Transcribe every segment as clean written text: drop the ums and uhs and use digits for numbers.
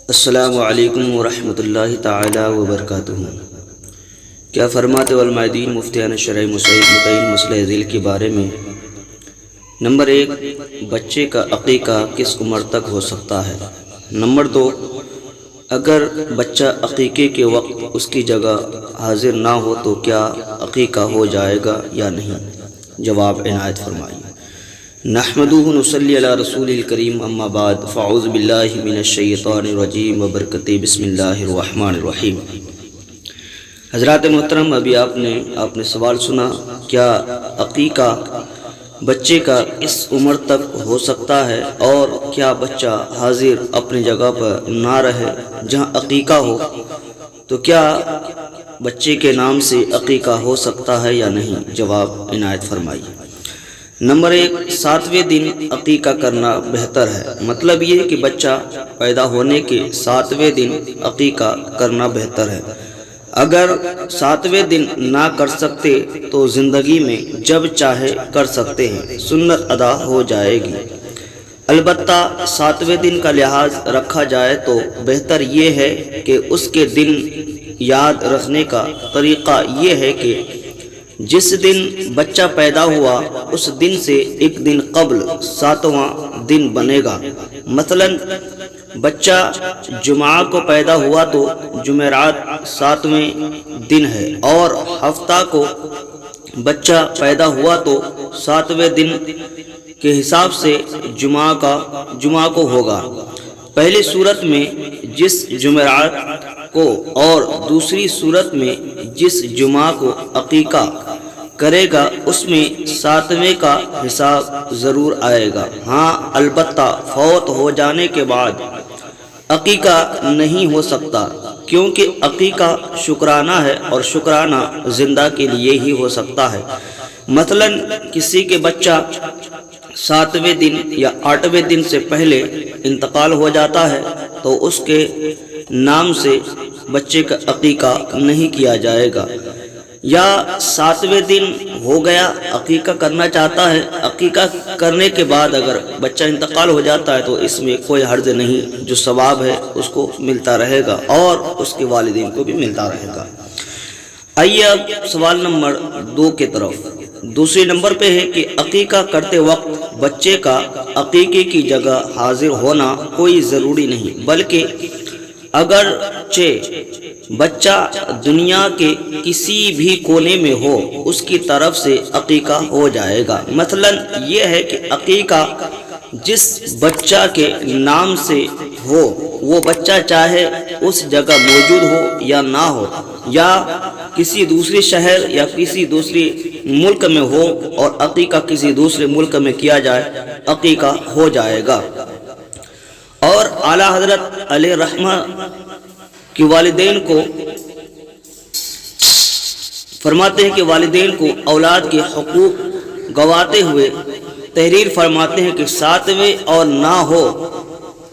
السلام علیکم ورحمۃ اللہ تعالی وبرکاتہ۔ کیا فرماتے علماء دین مفتیان شرعی متعین مسئلہ ذیل کے بارے میں؟ نمبر 1، بچے کا عقیقہ کس عمر تک ہو سکتا ہے؟ نمبر 2، اگر بچہ عقیقے کے وقت اس کی جگہ حاضر نہ ہو تو کیا عقیقہ ہو جائے گا یا نہیں؟ جواب عنایت فرمائیے۔ نحمدہ نصلی علی رسول الکریم، اما بعد، فاعوذ باللہ من الشیطان الرجیم وبرکاتہ، بسم اللہ الرحمن الرحیم۔ حضرات محترم، ابھی آپ نے سوال سنا، کیا عقیقہ بچے کا اس عمر تک ہو سکتا ہے، اور کیا بچہ حاضر اپنی جگہ پر نہ رہے جہاں عقیقہ ہو تو کیا بچے کے نام سے عقیقہ ہو سکتا ہے یا نہیں؟ جواب عنایت فرمائیے۔ نمبر 1، 7ویں دن عقیقہ کرنا بہتر ہے۔ مطلب یہ کہ بچہ پیدا ہونے کے 7ویں دن عقیقہ کرنا بہتر ہے۔ اگر 7ویں دن نہ کر سکتے تو زندگی میں جب چاہے کر سکتے ہیں، سنت ادا ہو جائے گی۔ البتہ 7ویں دن کا لحاظ رکھا جائے تو بہتر یہ ہے کہ اس کے دن یاد رکھنے کا طریقہ یہ ہے کہ جس دن بچہ پیدا ہوا اس دن سے ایک دن قبل 7واں دن بنے گا۔ مثلا بچہ جمعہ کو پیدا ہوا تو جمعرات 7ویں دن ہے، اور ہفتہ کو بچہ پیدا ہوا تو 7ویں دن کے حساب سے جمعہ کو ہوگا۔ پہلی صورت میں جس جمعرات کو اور دوسری صورت میں جس جمعہ کو عقیقہ کرے گا اس میں 7ویں کا حساب ضرور آئے گا۔ ہاں، البتہ فوت ہو جانے کے بعد عقیقہ نہیں ہو سکتا، کیونکہ عقیقہ شکرانہ ہے اور شکرانہ زندہ کے لیے ہی ہو سکتا ہے۔ مثلا کسی کے بچہ 7ویں دن یا 8ویں دن سے پہلے انتقال ہو جاتا ہے تو اس کے نام سے بچے کا عقیقہ نہیں کیا جائے گا۔ یا 7ویں دن ہو گیا، عقیقہ کرنا چاہتا ہے، عقیقہ کرنے کے بعد اگر بچہ انتقال ہو جاتا ہے تو اس میں کوئی حرج نہیں، جو ثواب ہے اس کو ملتا رہے گا اور اس کے والدین کو بھی ملتا رہے گا۔ آئیے اب سوال نمبر 2 کی طرف۔ دوسرے نمبر پہ ہے کہ عقیقہ کرتے وقت بچے کا عقیقے کی جگہ حاضر ہونا کوئی ضروری نہیں، بلکہ اگرچہ بچہ دنیا کے کسی بھی کونے میں ہو اس کی طرف سے عقیقہ ہو جائے گا۔ مثلا یہ ہے کہ عقیقہ جس بچہ کے نام سے ہو وہ بچہ چاہے اس جگہ موجود ہو یا نہ ہو، یا کسی دوسرے شہر یا کسی دوسرے ملک میں ہو اور عقیقہ کسی دوسرے ملک میں کیا جائے، عقیقہ ہو جائے گا۔ اور اعلیٰ حضرت علیہ رحمہ کہ والدین کو فرماتے ہیں کہ والدین کو اولاد کے حقوق گواتے ہوئے تحریر فرماتے ہیں کہ 7ویں اور نہ ہو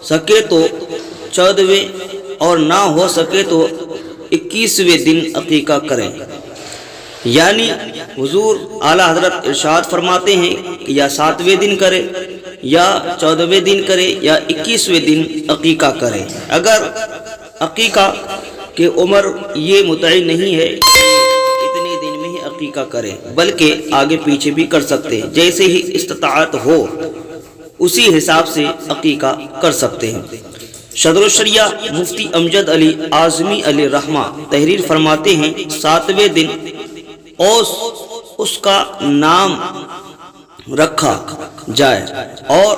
سکے تو 14ویں اور نہ ہو سکے تو 21ویں دن عقیقہ کریں۔ یعنی حضور اعلیٰ حضرت ارشاد فرماتے ہیں کہ یا 7ویں دن کرے یا 14ویں دن کرے یا 21ویں دن عقیقہ کرے۔ اگر عقیقہ کی عمر یہ متعین نہیں ہے کہ اتنے دن میں ہی عقیقہ کرے، بلکہ آگے پیچھے بھی کر سکتے ہیں، جیسے ہی استطاعت ہو اسی حساب سے عقیقہ کر سکتے ہیں۔ صدر الشریعہ مفتی امجد علی اعظمی علیہ رحمہ تحریر فرماتے ہیں 7ویں دن اس کا نام رکھا جائے اور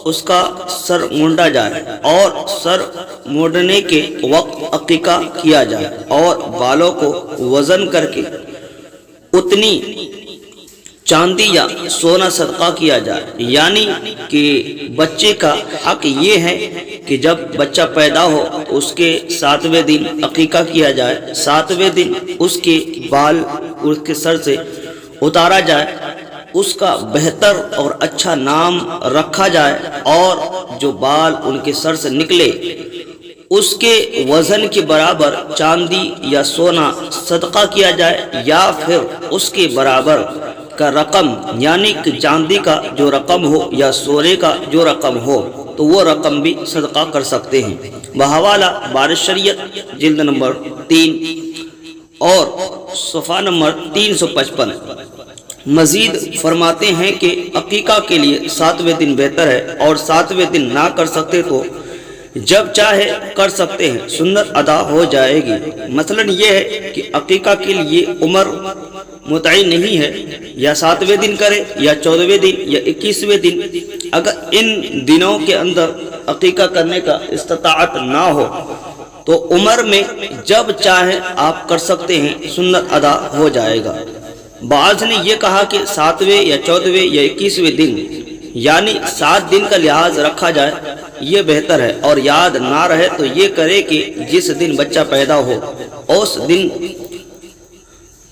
اس کا سر مونڈا جائے، اور سر مونڈنے کے وقت عقیقہ کیا جائے، اور بالوں کو وزن کر کے اتنی چاندی یا سونا صدقہ کیا جائے۔ یعنی کہ بچے کا حق یہ ہے کہ جب بچہ پیدا ہو اس کے 7ویں دن عقیقہ کیا جائے، 7ویں دن اس کے بال اس کے سر سے اتارا جائے، اس کا بہتر اور اچھا نام رکھا جائے، اور جو بال ان کے سر سے نکلے اس کے وزن کے برابر چاندی یا سونا صدقہ کیا جائے، یا پھر اس کے برابر کا رقم، یعنی کہ چاندی کا جو رقم ہو یا سونے کا جو رقم ہو تو وہ رقم بھی صدقہ کر سکتے ہیں۔ بحوالہ بارش شریعت جلد نمبر 3 اور صفحہ نمبر 355۔ مزید فرماتے ہیں کہ عقیقہ کے لیے 7ویں دن بہتر ہے، اور 7ویں دن نہ کر سکتے تو جب چاہے کر سکتے ہیں، سنت ادا ہو جائے گی۔ مثلا یہ ہے کہ عقیقہ کے لیے عمر متعین نہیں ہے، یا 7ویں دن کرے یا 14ویں دن یا 21ویں دن۔ اگر ان دنوں کے اندر عقیقہ کرنے کا استطاعت نہ ہو تو عمر میں جب چاہے آپ کر سکتے ہیں، سنت ادا ہو جائے گا۔ بعض نے یہ کہا کہ 7ویں یا 14ویں یا 21ویں دن، یعنی 7 دن کا لحاظ رکھا جائے، یہ بہتر ہے، اور یاد نہ رہے تو یہ کرے کہ جس دن بچہ پیدا ہو اس دن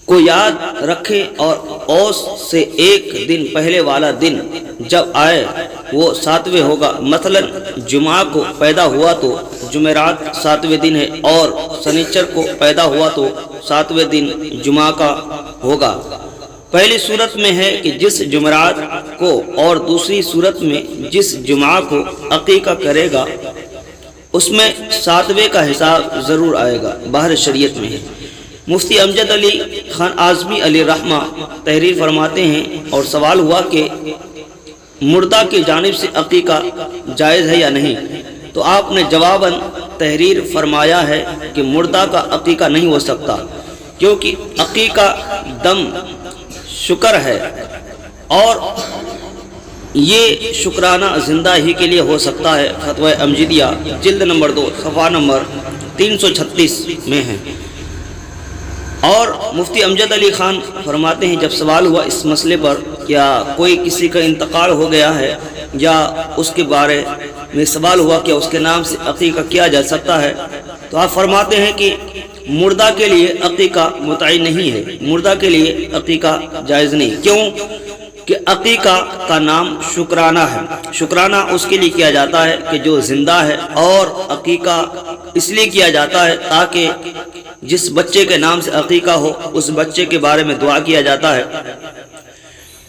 کو یاد رکھے، اور اس سے ایک دن پہلے والا دن جب آئے وہ 7ویں ہوگا۔ مثلا جمعہ کو پیدا ہوا تو جمعرات 7ویں دن ہے، اور سنیچر کو پیدا ہوا تو 7ویں دن جمعہ کا ہوگا۔ پہلی صورت میں ہے کہ جس جمعرات کو، اور دوسری صورت میں جس جمعہ کو عقیقہ کرے گا اس میں 7ویں کا حساب ضرور آئے گا۔ بہر شریعت میں ہے۔ مفتی امجد علی خان اعظمی علیہ رحمہ تحریر فرماتے ہیں، اور سوال ہوا کہ مردہ کی جانب سے عقیقہ جائز ہے یا نہیں، تو آپ نے جواباً تحریر فرمایا ہے کہ مردہ کا عقیقہ نہیں ہو سکتا، کیونکہ عقیقہ دم شکر ہے، اور یہ شکرانہ زندہ ہی کے لیے ہو سکتا ہے۔ فتویٰ امجدیہ جلد نمبر 2 صفحہ نمبر 336 میں ہے۔ اور مفتی امجد علی خان فرماتے ہیں، جب سوال ہوا اس مسئلے پر کیا کوئی کسی کا انتقال ہو گیا ہے یا اس کے بارے میں سوال ہوا کہ اس کے نام سے عقیقہ کیا جا سکتا ہے، تو آپ فرماتے ہیں کہ مردہ کے لیے عقیقہ متعین نہیں ہے، مردہ کے لیے عقیقہ جائز نہیں۔ کیوں؟ کہ عقیقہ کا نام شکرانہ ہے۔ شکرانہ اس کے لیے کیا جاتا ہے کہ جو زندہ ہے، اور عقیقہ اس لیے کیا جاتا ہے تاکہ جس بچے کے نام سے عقیقہ ہو اس بچے کے بارے میں دعا کیا جاتا ہے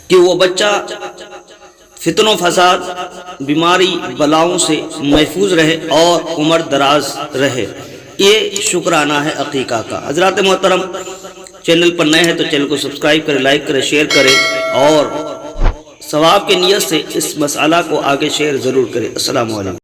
کہ وہ بچہ فتن و فساد، بیماری، بلاؤں سے محفوظ رہے اور عمر دراز رہے۔ یہ شکرانہ ہے عقیقہ کا۔ حضرات محترم، چینل پر نئے ہیں تو چینل کو سبسکرائب کریں، لائک کریں، شیئر کریں، اور ثواب کی نیت سے اس مسئلہ کو آگے شیئر ضرور کریں۔ السلام علیکم۔